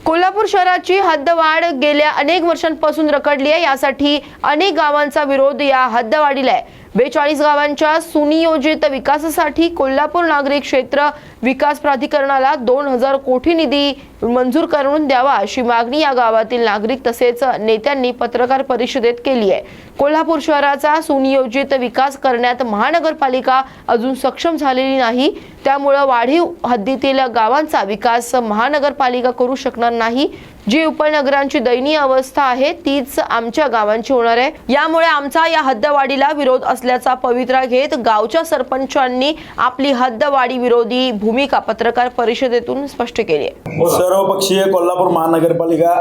कोल्हापूर शहराची हद्दवाढ गेल्या अनेक वर्षांपासून रखडली आहे। यासाठी अनेक गावांचा विरोध या हद्दवाढीला आहे। 42 गावांच्या सुनियोजित विकासासाठी कोल्हापूर नागरी क्षेत्र विकास प्राधिकरणाला 2000 कोटी निधी मंजूर करून द्यावा अशी मागणी या गावातील नागरिक तसेच नेत्यांनी पत्रकार परिषदेत केली आहे। कोल्हापूर शहराचा सुनियोजित विकास करण्यात महानगरपालिका अजून सक्षम झालेली नाही, त्यामुळे वाढीव हद्दीतील गावांचा विकास महानगरपालिका करू शकणार नाही। जी उपनगरांची दयनीय अवस्था आहे तीच आमच्या गावांची होणार आहे। यामुळे आमचा या हद्दवाढीला विरोध असल्याचा पवित्रा घेत गावच्या सरपंचांनी आपली हद्दवाढी विरोधी भूमिका पत्रकार परिषदेतून स्पष्ट केली आहे। सर्वपक्षीय कोल्हापूर महानगरपालिका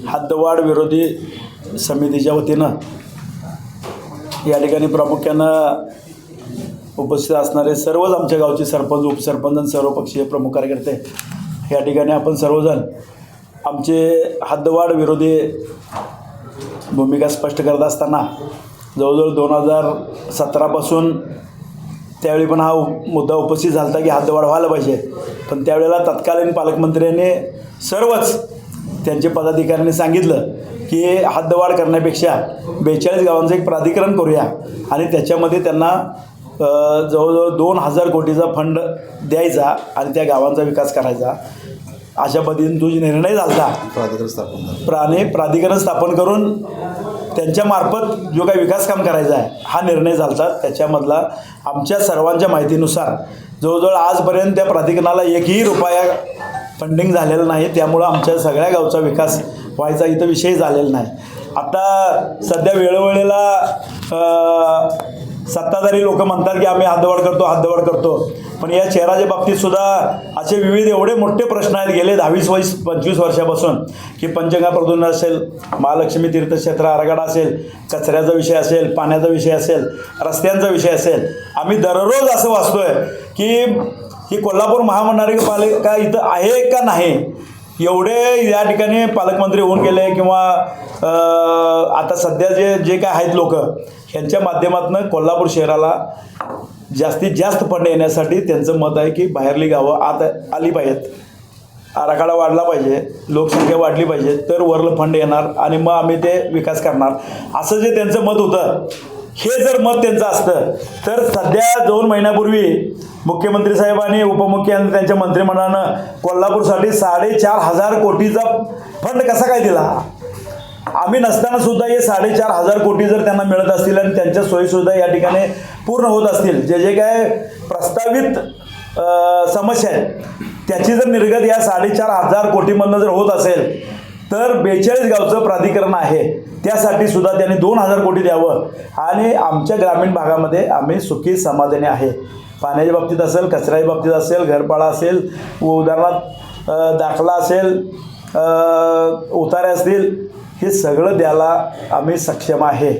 हद्दवाढ विरोधी समितीच्या वतीनं या ठिकाणी प्रामुख्यानं उपस्थित असणारे सर्वच आमच्या गावचे सरपंच, उपसरपंच आणि सर्वपक्षीय प्रमुख कार्यकर्ते या ठिकाणी आपण सर्वजण आमचे हद्दवाढ विरोधी भूमिका स्पष्ट करत असताना जवळजवळ 2017 पासून त्यावेळी पण हा मुद्दा उपस्थित झाला होता की हद्दवाढ व्हायला पाहिजे, पण त्यावेळेला तत्कालीन पालकमंत्र्यांनी सर्वच त्यांचे पदाधिकाऱ्यांनी सांगितलं की हद्दवाढ करण्यापेक्षा 42 गावांचं एक प्राधिकरण करूया आणि त्याच्यामध्ये त्यांना जवळजवळ 2000 कोटीचा फंड द्यायचा आणि त्या गावांचा विकास करायचा अशा पद्धतीने तो निर्णय झाला। प्राधिकरण स्थापन करून त्यांच्यामार्फत जो काही विकास काम करायचा आहे हा निर्णय झाला। त्याच्यामधला आमच्या सर्वांच्या माहितीनुसार जवळजवळ आजपर्यंत त्या प्राधिकरणाला एकही रुपया फंडिंग झालेलं नाही, त्यामुळं आमच्या सगळ्या गावचा विकास व्हायचा इथं विषय झालेला नाही। आता सध्या वेळोवेळेला सत्ताधारी लोक म्हणतात की आम्ही हद्दवाढ करतो, पण या शहराच्या बाबतीत सुद्धा असे विविध एवढे मोठे प्रश्न आहेत गेले 10-20-25 वर्षापासून की पंचगंगा प्रदूषण असेल, महालक्ष्मी तीर्थक्षेत्र आराखडा असेल, कचऱ्याचा विषय असेल, पाण्याचा विषय असेल, रस्त्यांचा विषय असेल। आम्ही दररोज असं वाचतोय की ही कोल्हापूर महानगरपालिका इथं आहे का नाही, एवढे या ठिकाणी पालकमंत्री होऊन गेले किंवा आता सध्या जे काय आहेत लोक यांच्या माध्यमातून कोल्हापूर शहराला जास्तीत जास्त फंड येण्यासाठी त्यांचं मत आहे की बाहेरली गावं आत आली पाहिजेत, आराखडा वाढला पाहिजे, लोकसंख्या वाढली पाहिजे, तर वरलं फंड येणार आणि मग आम्ही ते विकास करणार असं जे त्यांचं मत होतं। हे जर मत त्यांचं असतं तर सध्या 2 महिन्यापूर्वी मुख्यमंत्री साहेबांनी उपमुख्यमंत्री त्यांच्या मंत्रिमंडळानं कोल्हापूरसाठी 4500 कोटीचा फंड कसा काय दिला? आम्ही नसताना सुद्धा हे 4500 कोटी जर त्यांना मिळत असतील आणि त्यांच्या सोयीसुविधा या ठिकाणी पूर्ण होत असतील, जे काय प्रस्तावित समस्या आहेत त्याची जर निर्गत या 4500 कोटीमधनं जर होत असेल तर 42 गावचं प्राधिकरण आहे त्यासाठी सुद्धा त्यांनी 2000 कोटी द्यावं आणि आमच्या ग्रामीण भागामध्ये आम्ही सुखी समाधानी आहे। पाण्याच्या बाबतीत असेल, कचऱ्याच्या बाबतीत असेल, घरपाडा असेल, उदाहरणार्थ दाखला असेल, उतारे असतील, हे सगळं द्यायला आम्ही सक्षम आहे।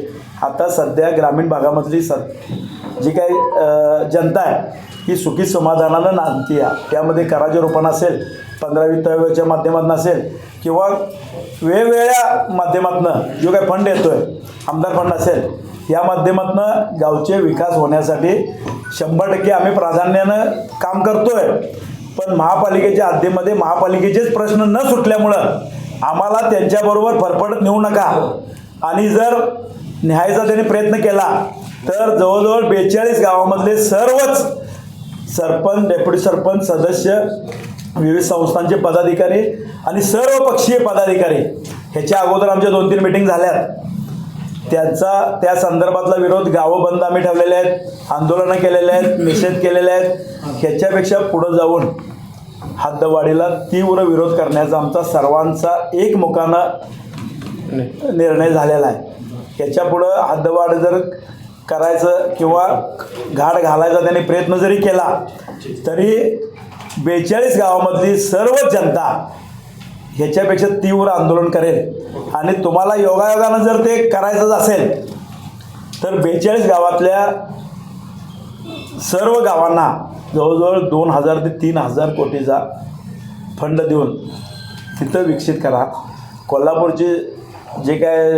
आता सध्या ग्रामीण भागामधली जी काही जनता आहे ही सुखी समाधानानं नांदती आहे। त्यामध्ये कराच्या रूपानं असेल, 15 वित्तआयोगाच्या माध्यमातून असेल किंवा वेगवेगळ्या माध्यमातून जो काही फंड येतो आहे, आमदार फंड असेल, या माध्यमातून गावचे विकास होण्यासाठी 100% आम्ही प्राधान्यानं काम करतो आहे। पण महापालिकेच्या हद्दीमध्ये महापालिकेचेच प्रश्न न सुटल्यामुळं आम्हाला त्यांच्याबरोबर फरफडत नेऊ नका आणि जर न्यायचा त्यांनी प्रयत्न केला तर जवळजवळ 42 गावामधले सर्वच सरपंच, डेप्युटी सरपंच, सदस्य, विविध संस्थांचे पदाधिकारी आणि सर्व पक्षीय पदाधिकारी ह्याच्या अगोदर आमच्या 2-3 मीटिंग झाल्यात, त्या संदर्भातला विरोध गावं बंद आम्ही ठेवलेले आहेत, आंदोलनं केलेले आहेत, निषेध केलेले आहेत। ह्याच्यापेक्षा पुढं जाऊन हद्दवाढीला तीव्र विरोध करण्याचा आमचा सर्वांचा एकमुखानं निर्णय झालेला आहे। ह्याच्यापुढं हद्दवाढ जर करायचं किंवा घाट घालायचा त्यांनी प्रयत्न जरी केला तरी 42 गावामधली सर्व जनता ह्याच्यापेक्षा तीव्र आंदोलन करेल आणि तुम्हाला योगायोगानं जर ते करायचंच असेल तर 42 गावातल्या सर्व गावांना जवळजवळ 2000 ते 3000 कोटीचा फंड देऊन तिथं विकसित करा। कोल्हापूरचे जे काय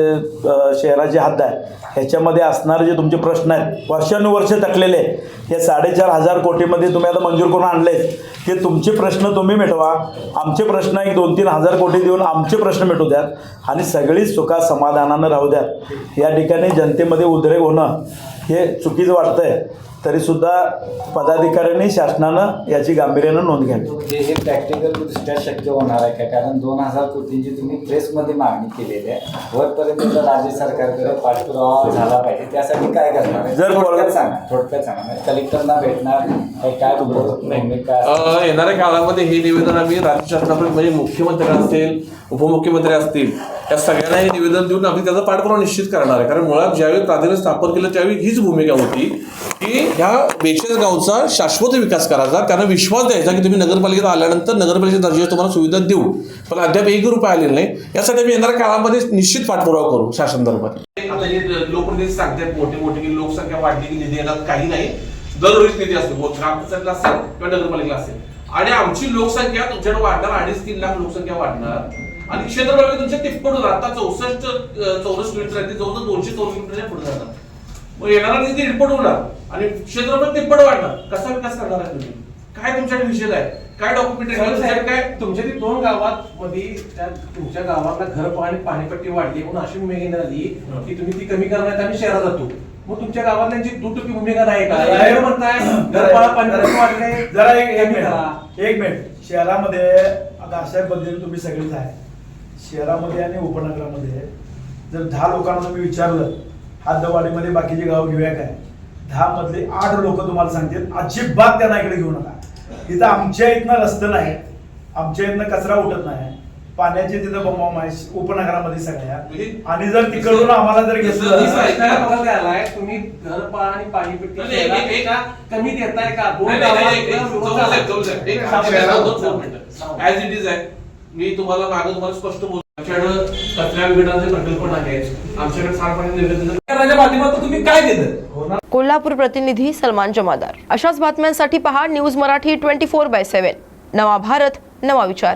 शहराची हद्द आहे ह्याच्यामध्ये असणारे जे तुमचे प्रश्न आहेत वर्षानुवर्ष तकलेले, हे 4500 कोटीमध्ये तुम्ही आता मंजूर करून आणले, की तुमचे प्रश्न तुम्ही मिटवा, आमचे प्रश्न 1-2-3 हजार कोटी देऊन आमचे प्रश्न मिटू द्यात आणि सगळीच सुखा समाधानानं राहू द्यात. या ठिकाणी जनतेमध्ये उद्रेक होणं हे चुकीचं वाटतंय, तरीसुद्धा पदाधिकाऱ्यांनी शासनानं याची गांभीर्यानं नोंद घ्यावी. हे प्रॅक्टिकल दृष्ट्या शक्य होणार आहे का? कारण 2000 कोटींची तुम्ही प्रेसमध्ये मागणी केलेली आहे, वरपर्यंत राज्य सरकारकडे पाठपुरावा झाला पाहिजे, त्यासाठी काय करणार आहे? थोडक्यात सांगा कलेक्टरना भेटणार काय भूमिका? येणाऱ्या काळामध्ये हे निवेदन आम्ही राज्य शासनापर्यंत म्हणजे मुख्यमंत्री असतील, उपमुख्यमंत्री असतील, या सगळ्यांना हे निवेदन देऊन आम्ही त्याचा पाठपुरावा निश्चित करणार आहे. कारण मुळात ज्यावेळी प्राधिकरण स्थापन केलं त्यावेळी हीच भूमिका होती की ह्या 42 गावचा शाश्वत विकास करायचा, त्यांना विश्वास द्यायचा की तुम्ही नगरपालिकेत आल्यानंतर नगरपालिकेच्या दर्जाची तुम्हाला सुविधा देऊ, पण अद्याप 1 रुपया आलेला नाही. यासाठी आम्ही येणाऱ्या काळामध्ये निश्चित पाठपुरावा करू शासन दरबार. आता जे लोकप्रतिनिधी सांगतात मोठे मोठे की लोकसंख्या वाढली की निधी येणार, काही नाही. दररोज निधी असतो, ग्रामपंचायतला असेल किंवा नगरपालिकेला असेल. आणि आमची लोकसंख्या तुमच्याकडे वाढणार, 2.5-3 लाख लोकसंख्या वाढणार आणि क्षेत्रफळ तुमच्या तिप्पट होणार. आता 64 चौरस किलोमीटर आहे, ते जवळजवळ 200 चौरस किलोमीटर पुढे जाणार. मग येणारा निधी तिप्पट होणार आणि क्षेत्रफळ तिप्पट वाढणार. कसा विकास करणार आहे तुम्ही? काय तुमच्याकडे विषय आहे? काय डॉक्युमेंटरी काय? तुमच्या ती 2 गावात मध्ये तुमच्या गावाला घर आणि पाणीपट्टी वाढली म्हणून अशी भूमिका झाली की तुम्ही ती कमी करण्यात आम्ही शहरात जातो. मग तुमच्या गावात 2% भूमिका नाही का? म्हणताय घरपाळा पाणीपट्टी वाढले. जरा एक मिनिट. शहरामध्ये आता अशा पद्धतीने तुम्ही सगळीच आहे, शहरामध्ये आणि उपनगरामध्ये जर 10 लोकांना तुम्ही विचारलं हद्दवाढीमध्ये बाकीची गावं घेऊया काय, 10 मधले 8 लोक तुम्हाला सांगतील अजिबात त्यांना इकडे घेऊ नका. इथं आमच्या इथनं रस्ते नाही, आमच्या इथनं कचरा उठत नाही, पाण्याची तिथं बंबाम आहे उपनगरामध्ये सगळ्या. आणि जर तिकडून आम्हाला जर घेतलं तुम्ही घरपाळा आणि पाणीपट्टी कमी देताय का? ऍज इट इज आहे. मी तुम्हाला मागे तुम्हाला स्पष्ट बोलतो, आमच्याकडे कचरा विघटनाचे प्रकल्प आहेत, आमच्याकडे सांडपाणी निर्गमनाच्या माध्यमातून तुम्ही काय देतं? कोल्हापूर प्रतिनिधी सलमान जमादार. अशाच बातम्यांसाठी पहा न्यूज मराठी 24/7. नवा भारत, नवा विचार.